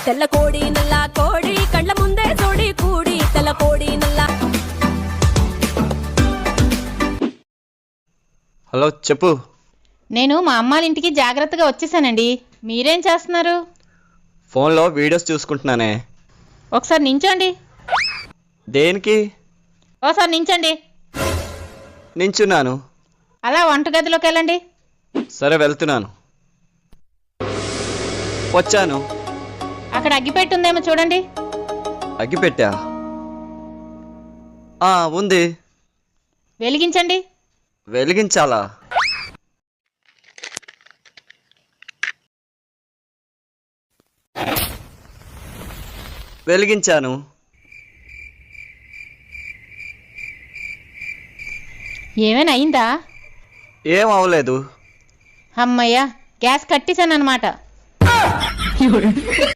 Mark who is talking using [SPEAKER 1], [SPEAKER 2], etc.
[SPEAKER 1] తెల్ల కోడి నల్ల కోడి కళ్ళ ముందే తోడి కూడి తెల్ల కోడి నల్ల.
[SPEAKER 2] హలో చెప్పు.
[SPEAKER 3] నేను మా అమ్మాళ్ళ ఇంటికి జాగ్రత్తగా వచ్చేసానండి. మీరేం చేస్తున్నారు?
[SPEAKER 2] ఫోన్లో వీడియోస్ చూసుకుంటున్నానే.
[SPEAKER 3] ఒకసారి నించోండి.
[SPEAKER 2] దేనికి?
[SPEAKER 3] ఓసారి నించండి.
[SPEAKER 2] నించున్నాను.
[SPEAKER 3] అలా వంటగదిలోకి వెళ్ళండి.
[SPEAKER 2] సరే వెళ్తున్నాను. వచ్చాను.
[SPEAKER 3] అక్కడ అగ్గిపెట్టి ఉందేమో చూడండి.
[SPEAKER 2] అగ్గిపెట్టా? ఉంది.
[SPEAKER 3] వెలిగించండి.
[SPEAKER 2] వెలిగించాలా? వెలిగించాను.
[SPEAKER 3] ఏమైనా అయిందా?
[SPEAKER 2] ఏం అవ్వలేదు.
[SPEAKER 3] అమ్మయ్య, గ్యాస్ కట్టేశానన్నమాట.